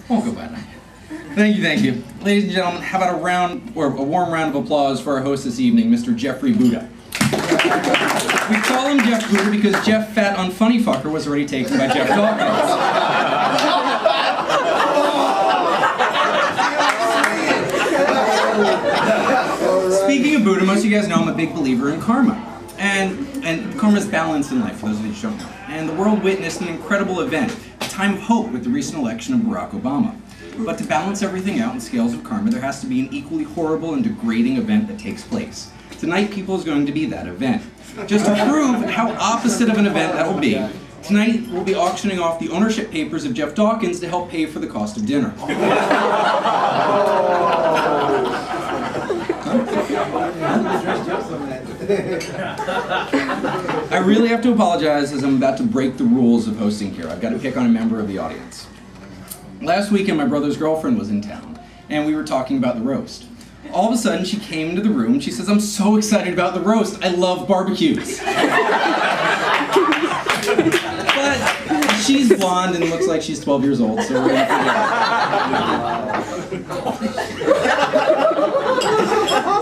Won't go bad. Thank you, thank you. Ladies and gentlemen, how about a warm round of applause for our host this evening, Mr. Jeffrey Buddha. We call him Jeff Buddha because Jeff Fat Unfunny Fucker was already taken by Jeff Dawkins. Speaking of Buddha, most of you guys know I'm a big believer in karma. And karma's balance in life, for those of you who don't know. And the world witnessed an incredible event, a time of hope with the recent election of Barack Obama. But to balance everything out in scales of karma, there has to be an equally horrible and degrading event that takes place. Tonight, people is going to be that event. Just to prove how opposite of an event that will be, tonight we'll be auctioning off the ownership papers of Jeff Dawkins to help pay for the cost of dinner. I really have to apologize as I'm about to break the rules of hosting here. I've got to pick on a member of the audience. Last weekend, my brother's girlfriend was in town, and we were talking about the roast. All of a sudden, she came into the room and she says, "I'm so excited about the roast. I love barbecues." But she's blonde and looks like she's 12 years old, so we're going to forget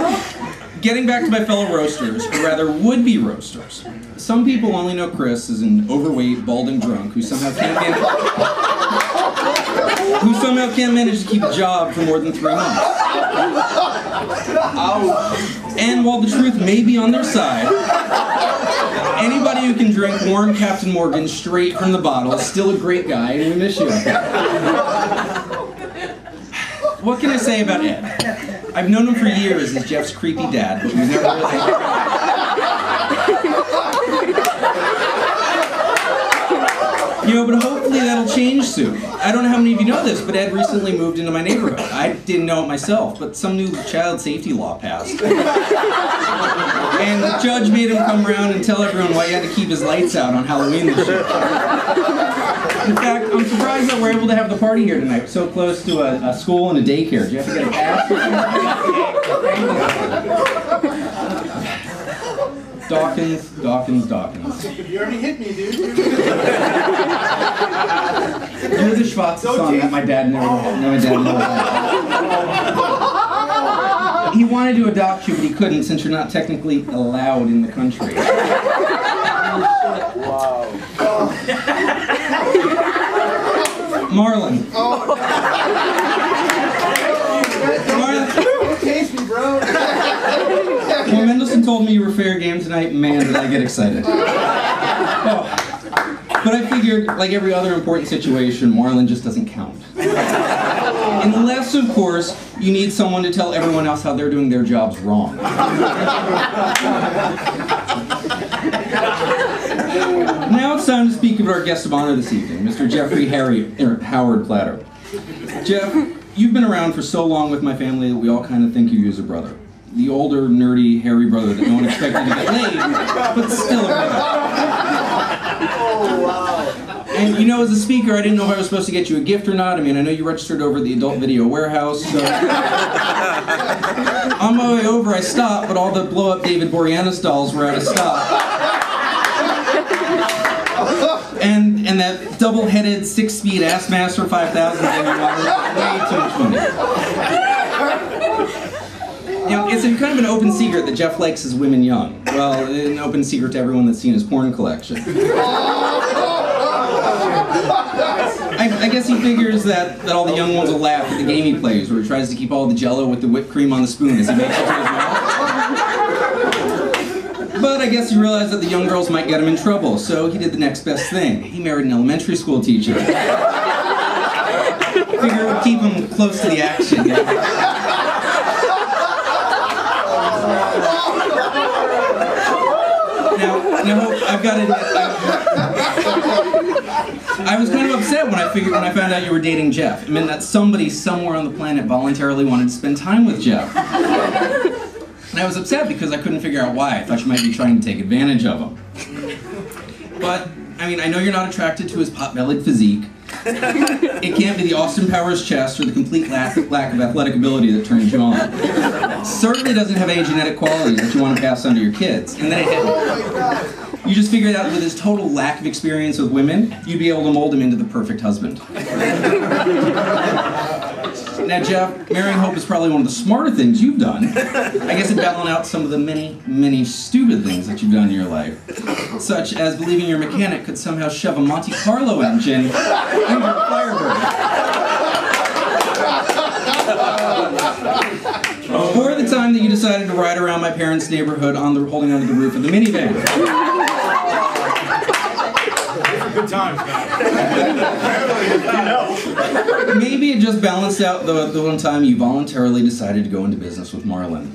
it. Getting back to my fellow roasters, or rather would-be roasters. Some people only know Chris as an overweight, balding drunk who somehow can't manage to keep a job for more than 3 months. And while the truth may be on their side, anybody who can drink warm Captain Morgan straight from the bottle is still a great guy, and we miss you. What can I say about Ed? I've known him for years as Jeff's creepy dad, but we've never really... but hopefully that'll change soon. I don't know how many of you know this, but Ed recently moved into my neighborhood. I didn't know it myself, but some new child safety law passed. And the judge made him come around and tell everyone why he had to keep his lights out on Halloween this year. In fact, I'm surprised that we're able to have the party here tonight, so close to a school and a daycare. Do you have to get a pass or something? Dawkins. You already hit me, dude. You're the Schwartz song that my dad never He wanted to adopt you, but he couldn't since you're not technically allowed in the country. Wow. Marlon. Marlon. Taste me, bro. When Mendelsohn told me you were fair game tonight, man, did I get excited. Oh. But I figured, like every other important situation, Marlon just doesn't count. Unless, of course, you need someone to tell everyone else how they're doing their jobs wrong. Now it's time to speak about our guest of honor this evening, Mr. Jeffrey Howard Platter. Jeff, you've been around for so long with my family that we all kind of think of you as a brother. The older, nerdy, hairy brother that no one expected to get laid, but still a brother. Oh, wow. And as a speaker, I didn't know if I was supposed to get you a gift or not. I mean, I know you registered over at the Adult Video Warehouse, so... On my way over, I stopped, but all the blow-up David Boreanaz dolls were out of stock. And that double-headed 6-speed Assmaster 5000 thing you wanted was way too much money. It's kind of an open secret that Jeff likes his women young. Well, an open secret to everyone that's seen his porn collection. I guess he figures that all the young ones will laugh at the game he plays, where he tries to keep all the Jell-O with the whipped cream on the spoon as he makes it to his mouth. But I guess he realized that the young girls might get him in trouble, so he did the next best thing. He married an elementary school teacher. Figure it would keep him close to the action. Now, I've got to admit, I was kind of upset when I found out you were dating Jeff. It meant that somebody somewhere on the planet voluntarily wanted to spend time with Jeff. And I was upset because I couldn't figure out why. I thought you might be trying to take advantage of him. But, I mean, I know you're not attracted to his pot-bellied physique, It can't be the Austin Powers chest or the complete lack of athletic ability that turns you on. Certainly doesn't have any genetic qualities that you want to pass on to your kids. And then you just figured out with his total lack of experience with women, you'd be able to mold him into the perfect husband. Now, Jeff, marrying Hope is probably one of the smarter things you've done. I guess it balanced out some of the many, many stupid things that you've done in your life. Such as believing your mechanic could somehow shove a Monte Carlo engine into a Firebird. Or the time that you decided to ride around my parents' neighborhood holding onto the roof of the minivan. Good times, man. Maybe it just balanced out the one time you voluntarily decided to go into business with Marlon.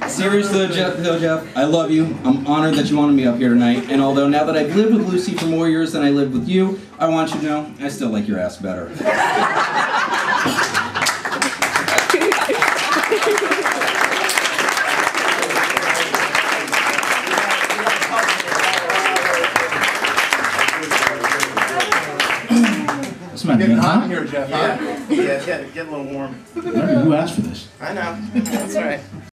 Seriously, Jeff, I love you. I'm honored that you wanted me up here tonight. And although now that I've lived with Lucy for more years than I lived with you, I want you to know I still like your ass better. This might be Getting hot hot. in here, Jeff. Yeah, get a little warm. Who asked for this? I know. That's right.